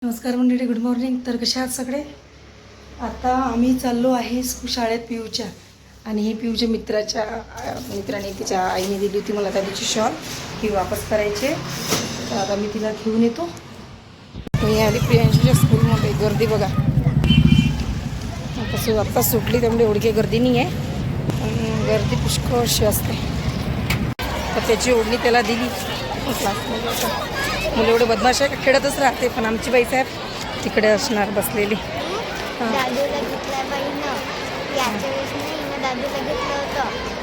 नमस्कार मंडळी, good morning. तर कशा आहात सगळे? आता आम्ही चाललो आहे शाळेत पिऊच्या, आणि ही पिऊच्या मित्राने तिच्या आईने दिली होती मला त्या दिवशी शॉल, ही वापस करायचे. तर आता मी तिला घेऊन येतो. मी आली प्रियांशीच्या स्कूलमध्ये. गर्दी बघा, आता सुटली त्यामुळे एवढी काही गर्दी नाही आहे, पण गर्दी पुष्कळ अशी असते. तर त्याची ओढणी त्याला दिली क्लासमध्ये. मुलं एवढे बदमाश आहे, खेळतच राहते. पण आमची बाई साहेब तिकडे असणार बसलेली.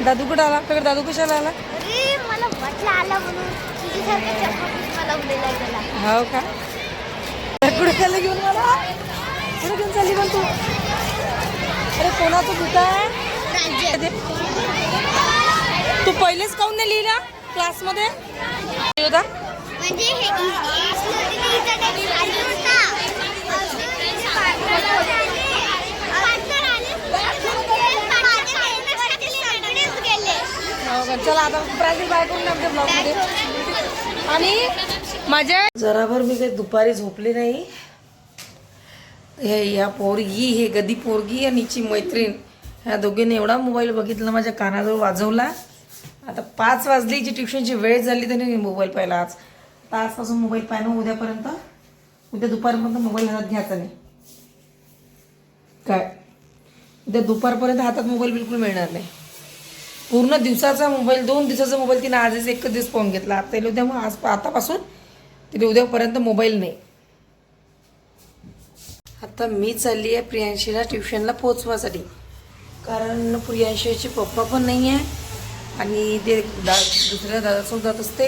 दादू कुठं आला? आपल्याकडे दादू कशाला आला? हो का? कुठे चाललं घेऊन मला? कुठे घेऊन चालली पण तू? अरे कोणाचं दुकान आहे? तू पहिलेच काऊन नाही लिहिला क्लासमध्ये? होता चला आता प्रायझिंग बाय करून आमच्या ब्लॉगमध्ये. आणि माझ्या जराभर मी काही दुपारी झोपले नाही. या पोरगी, हे गदी पोरगी आणि हिची मैत्रीण, ह्या दोघींनी एवढा मोबाईल बघितला, माझ्या कानाजवळ वाजवला. आता 5 वाजली, हिची ट्युशनची वेळ झाली, त्याने मोबाईल पाहिला. आजपासून मोबाईल पाहिलं, उद्या दुपारपर्यंत मोबाईल हातात घ्यायचा नाही. काय उद्या दुपारपर्यंत हातात मोबाईल बिलकुल मिळणार नाही. पूर्ण दिवसाचा मोबाईल, 2 दिवसाचा मोबाईल तिने आजच एकच दिवस पाहून घेतला. आता उद्या, मग आतापासून तिने उद्यापर्यंत मोबाईल नाही. आता मी चालली आहे प्रियांशीला ट्युशनला पोचवासाठी, कारण प्रियांशीचे पप्पा पण नाही आहे आणि ते दुसऱ्या दादासोबत जात असते.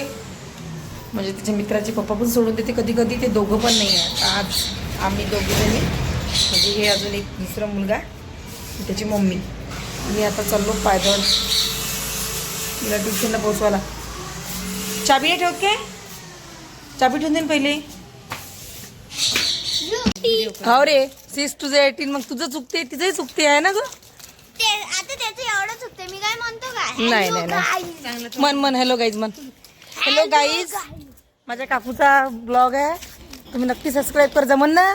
म्हणजे तिच्या मित्राचे पप्पा पण सोडून देते कधी कधी, ते दोघं पण नाही आहेत. आज आम्ही दोघीजणी, म्हणजे हे अजून एक दुसरा मुलगा, त्याची मम्मी. मी आता चाललो पायदळ तिला ट्युशनला पोचवायला. चाबी नाही ठेवत काय? चाबी ठेवून दे पहिले. हो रे, 6 to 18. मग तुझं चुकते, तिचंही चुकते आहे ना ग? आता त्याचं एवढं चुकते, मी काय म्हणतो काय? नाही. मन हॅलो गाईज, मन हॅलो गाईज. माझ्या काकूचा ब्लॉग आहे, तुम्ही नक्की सबस्क्राईब कर जा. म्हण ना,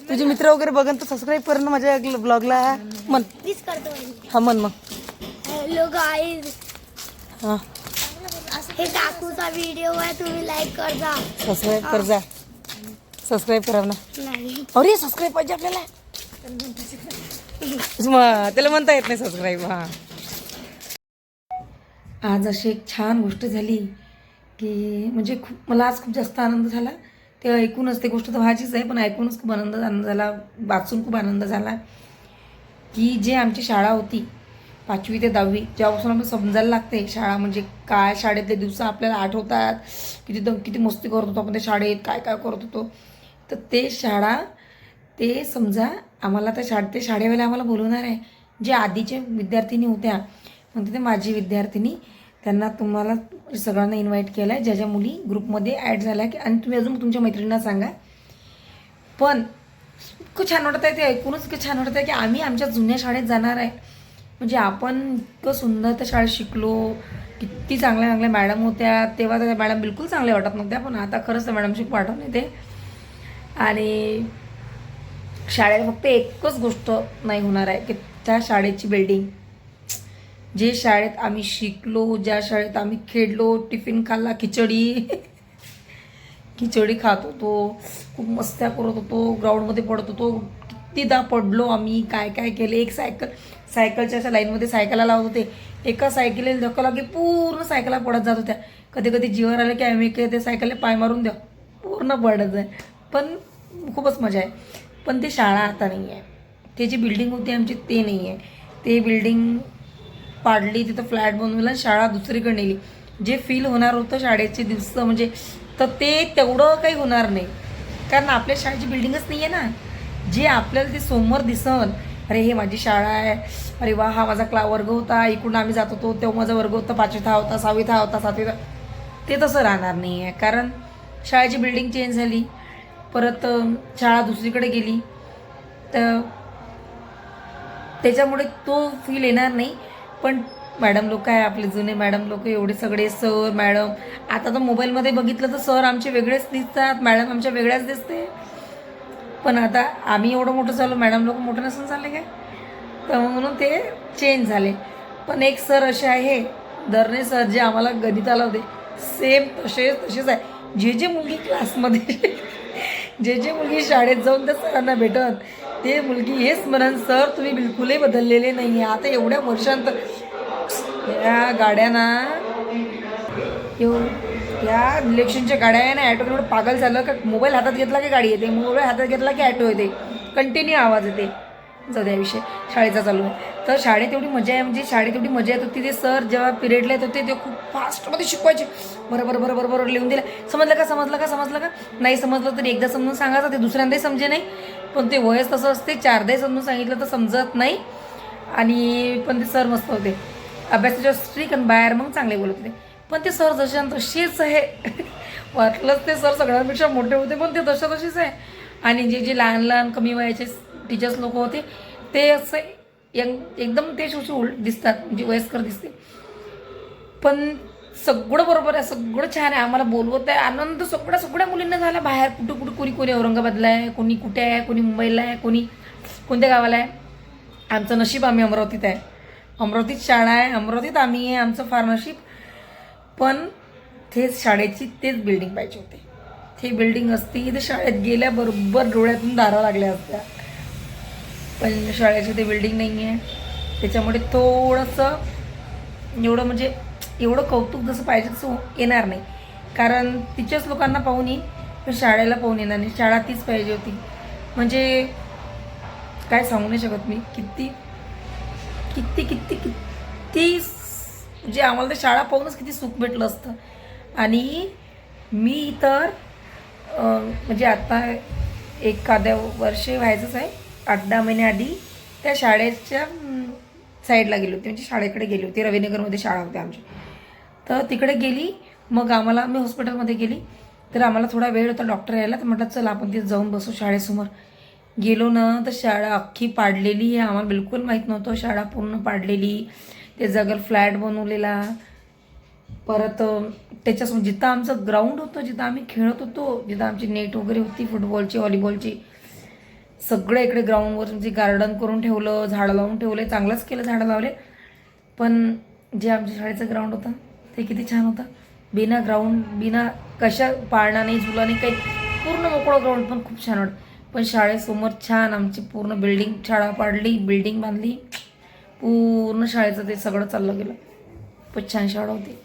तुझे मित्र वगैरे बघन तर सबस्क्राईब कर ना माझ्या ब्लॉगला. मन प्लीज करतो. हा, मन मग. हॅलो गाईज, हा, हे काकूचा व्हिडिओ आहे, तुम्ही लाईक कर जा. सबस्क्राईब कर जा. सबस्क्राईब करा ना. नाही, अरे सबस्क्राईब पाहिजे आपल्याला. त्याला म्हणता येत नाही सबस्क्राईब. हा, आज अशी एक छान गोष्ट झाली की म्हणजे मला आज खूप जास्त आनंद झाला. ते ऐकूनच, ते गोष्ट तर व्हायचीच आहे, पण ऐकूनच खूप आनंद झाला. वाचून खूप आनंद झाला की जे आमची शाळा होती 5वी ते 10वी, जेव्हापासून आपल्याला समजायला लागते शाळा म्हणजे काय, शाळेतले दिवस आपल्याला आठवतात, किती मस्ती करत होतो आपण त्या शाळेत, काय काय करत होतो. तर ते समजा आम्हाला त्या शाळेवाले आम्हाला बोलवणार आहे. जे आधीचे विद्यार्थिनी होत्या, म्हणते ते माझी विद्यार्थिनी, त्यांना तुम्हाला सगळ्यांना इन्व्हाइट केलं आहे, ज्या ज्या मुली ग्रुपमध्ये ॲड झाल्या की, आणि तुम्ही अजून तुमच्या मैत्रिणींना सांगा. पण इतकं छान वाटत आहे, ते ऐकूनच इतकं छान वाटत आहे की आम्ही आमच्या जुन्या शाळेत जाणार आहे. म्हणजे आपण इतकं सुंदर त्या शाळेत शिकलो, किती चांगल्या चांगल्या मॅडम होत्या. तेव्हा त्या मॅडम बिलकुल चांगल्या वाटत नव्हत्या, पण आता खरंच त्या मॅडमशी वाटत नाही ते. आणि शाळेत फक्त एकच गोष्ट नाही होणार आहे की त्या शाळेची बिल्डिंग, जे शाळेत आम्ही शिकलो, ज्या शाळेत आम्ही खेळलो, टिफिन खाल्ला, खिचडी खात होतो, खूप मस्त्या करत होतो, ग्राउंडमध्ये पडत होतो, कितीदा पडलो आम्ही, काय काय केले. एक सायकलच्या अशा लाईनमध्ये सायकला लावत होते, एका सायकलीला धक्का लागे पूर्ण सायकला पडत जात होत्या. कधी कधी जीवर आलं की आम्ही त्या सायकलला पाय मारून द्या, पूर्ण पडत जाय. पण खूपच मजा आहे. पण ती शाळा आता नाही आहे. ते जी बिल्डिंग होती आमची ते नाही आहे. ते बिल्डिंग पाडली, तिथं फ्लॅट बनवला, शाळा दुसरीकडे नेली. जे फील होणार होतं शाळेचे दिवस म्हणजे, तर ते तेवढं काही होणार नाही, कारण आपल्या शाळेची बिल्डिंगच नाही आहे ना. जे आपल्याला ते समोर दिसन, अरे हे माझी शाळा आहे, अरे वा हा माझा वर्ग होता, इकडून आम्ही जात होतो, तेव्हा माझा वर्ग होता, 5वीत हा होता, 6वीत हा होता, 7वीत, ते तसं राहणार नाही आहे. कारण शाळेची बिल्डिंग चेंज झाली, परत शाळा दुसरीकडे गेली, तर त्याच्यामुळे तो फील येणार नाही. पण मॅडम लोक आहे आपले जुने मॅडम लोक एवढे सगळे सर मॅडम. आता तर मोबाईलमध्ये बघितलं तर सर आमचे वेगळेच दिसतात, मॅडम आमच्या वेगळ्याच दिसते. पण आता आम्ही एवढं मोठं झालो, मॅडम लोक मोठं नसून झाले काय, तर म्हणून ते चेंज झाले. पण एक सर असे आहे दरणे सर, जे आम्हाला गणिताला होते सेम तसेच आहे. जे मुलगी क्लासमध्ये जे मुलगी शाळेत जाऊन त्या सरांना भेटत ते मुलगी हेच म्हणन, सर तुम्ही बिलकुलही बदललेले नाही आहे. आता एवढ्या वर्षांतर या गाड्या ना, या इलेक्शनच्या गाड्या आहे ना, ॲटो एवढं पागल झालं का मोबाईल हातात घेतला की गाडी येते, मोबाईल हातात घेतला की ॲटो येते, कंटिन्यू आवाज येते. जाऊ द्या, विषय शाळेचा चालू आहे. तर शाळेत एवढी मजा आहे, म्हणजे शाळेत एवढी मजा येत होती. ते सर जेव्हा पिरियडला येत होते ते खूप फास्टमध्ये शिकवायचे. बरोबर लिहून दिलं, समजलं का नाही समजलं तरी एकदा समजून सांगायचं, ते दुसऱ्यांदाही समजे नाही. पण ते वयच तसं असते, चारदाही समजून सांगितलं तर समजत नाही. आणि पण ते सर मस्त होते, अभ्यासाच्या स्ट्रिक आणि बाहेर मग चांगले बोलत होते. पण ते सर तसेच आहे. वाटलंच ते सर सगळ्यांपेक्षा मोठे होते, पण ते तसेच आहे. आणि जे लहान कमी वयाचे टीचर्स लोक होते ते असं एकदम ते उलट दिसतात, म्हणजे वयस्कर दिसते. पण सगळं बरोबर आहे, सगळं छान आहे. आम्हाला बोलवत आहे, आनंद सगळ्या मुलींना झाला. बाहेर कुठं कोणी औरंगाबादला आहे, कोणी कुठे आहे, कोणी मुंबईला आहे, कोणी कोणत्या गावाला आहे. आमचं नशीब आम्ही अमरावतीत आहे, अमरावतीत शाळा आहे, अमरावतीत आम्ही आहे, आमचं फार नशीब. पण तेच शाळेची तेच बिल्डिंग पाहिजे होते. ते बिल्डिंग असती तर शाळेत गेल्याबरोबर डोळ्यातून धारा लागल्या असत्या. पण शाळेची ते बिल्डिंग नाही आहे, त्याच्यामुळे थोडंसं एवढं कौतुक जसं पाहिजे तसं येणार नाही. कारण तिच्याच लोकांना पाहून येईल, पण शाळेला पाहून येणार नाही. शाळा तीच पाहिजे होती. म्हणजे काय सांगू नाही शकत मी, किती म्हणजे आम्हाला तर शाळा पाहूनच किती सुख भेटलं असतं. आणि मी तर म्हणजे आता एखाद्या वर्षे व्हायचंच आहे, 8-10 महिन्याआधी त्या शाळेच्या साईडला गेली होती, म्हणजे शाळेकडे गेली होती. रविनगरमध्ये शाळा होती आमची, तर तिकडे गेली. मग मी हॉस्पिटलमध्ये गेली, तर आम्हाला थोडा वेळ होता डॉक्टर यायला, तर म्हटलं चल आपण तिथे जाऊन बसू शाळेसमोर. गेलो ना तर शाळा अख्खी पाडलेली आहे. आम्हाला बिलकुल माहीत नव्हतं, शाळा पूर्ण पाडलेली, ते जागेवर फ्लॅट बनवलेला. परत त्याच्यासमोर जिथं आमचं ग्राउंड होतं, जिथं आम्ही खेळत होतो, जिथं आमची नेट वगैरे होती फुटबॉलची व्हॉलीबॉलची, सगळं इकडे ग्राउंडवर म्हणजे गार्डन करून ठेवलं, झाडं लावून ठेवले, चांगलंच केलं, झाडं लावले. पण जे आमच्या शाळेचं ग्राउंड होतं ते किती छान होतं, बिना कशा पाळणा नाही, झुला नाही, काही, पूर्ण मोकळं ग्राउंड, पण खूप छान वाटतं. पण शाळेसमोर छान आमची पूर्ण बिल्डिंग, शाळा पाडली, बिल्डिंग बांधली, पूर्ण शाळेचं ते सगळं चाललं गेलं. खूपच छान शाळा होती.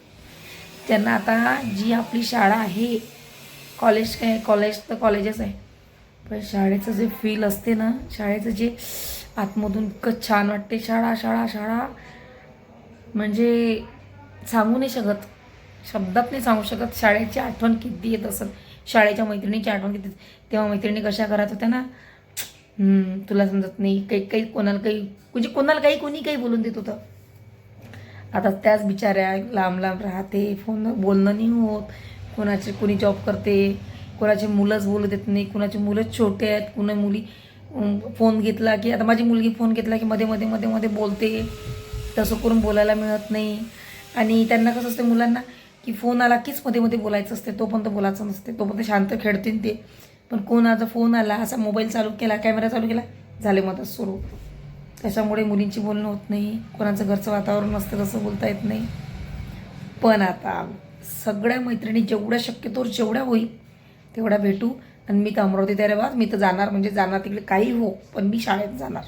त्यांना आता जी आपली शाळा आहे, कॉलेज तर कॉलेजच आहे, पण शाळेचं जे फील असते ना, शाळेचं जे आतमधून इतकं छान वाटते. शाळा म्हणजे सांगू नाही शकत, शब्दात नाही सांगू शकत. शाळेची आठवण किती येत असेल, शाळेच्या मैत्रिणीची आठवण किती. तेव्हा मैत्रिणी कशा करत होत्या ना, तुला समजत नाही, काही कोणाला कोणी काही बोलून देत होतं. आता त्याच बिचाऱ्या लांब राहते, फोन बोलणं नाही होत. कोणी जॉब करते, कोणाचे मुलंच बोलू देत नाही, कोणाचे मुलंच छोटे आहेत, कोणा मुली फोन घेतला की, आता माझी मुलगी फोन घेतला की मध्ये बोलते. तसं करून बोलायला मिळत नाही. आणि त्यांना कसं असते मुलांना, की फोन आला कीच मध्ये बोलायचं असते, तोपर्यंत बोलायचं नसते, तोपर्यंत शांत खेळतील ते. पण कोणाचा फोन आला, असा मोबाईल चालू केला, कॅमेरा चालू केला, झाले मग सुरू. त्याच्यामुळे मुलींची बोलणं होत नाही, कोणाचं घरचं वातावरण असतं तसं बोलता येत नाही. पण आता सगळ्या मैत्रिणी जेवढ्या शक्यतोवर जेवढ्या होईल तेवढ्या भेटू. आणि मी तर अमरावतीत आहे रे बा, मी तर जाणार म्हणजे जाणार, तिकडे काही हो, पण मी शाळेत जाणार.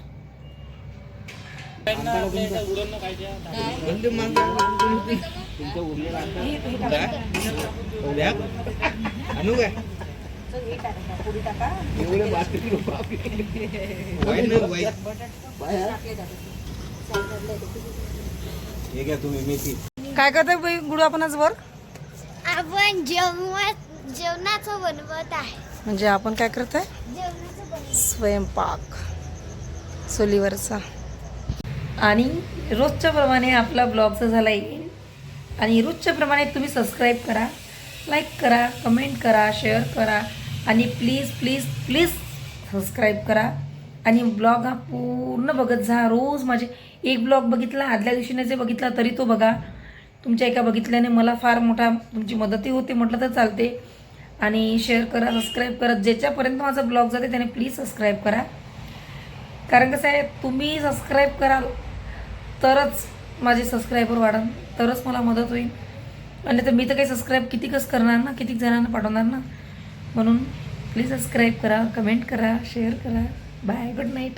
काय करताय बाई गुडू आपण आज वर? आपण जेवणाचं बनवत आहे. म्हणजे आपण काय करत आहे? स्वयंपाक चुलीवरचा. आणि रोजच्या प्रमाणे आपला ब्लॉगचा झाला येईल. आणि रोजच्या प्रमाणे तुम्ही सबस्क्राईब करा, लाईक करा, कमेंट करा, शेअर करा. आणि प्लीज सबस्क्राईब करा. आणि ब्लॉग हा पूर्ण बघत जा. रोज माझे एक ब्लॉग बघितला, आदल्या दिवशीने जे बघितला तरी तो बघा. तुमच्या एका बघितल्याने मला फार मोठा तुमची मदतही होते म्हटलं तर चालते. आणि शेअर करा, सबस्क्राईब करा. ज्याच्यापर्यंत माझा ब्लॉग जाते त्याने प्लीज सबस्क्राईब करा. कारण कसं आहे, तुम्ही सबस्क्राईब कराल तरच माझे सबस्क्रायबर वाढन, तरच मला मदत होईल. आणि तर मी तर काही सबस्क्राईब किती कसं करणार ना, किती जणांना पाठवणार ना. म्हणून प्लीज सबस्क्राईब करा, कमेंट करा, शेअर करा. Bye, good night.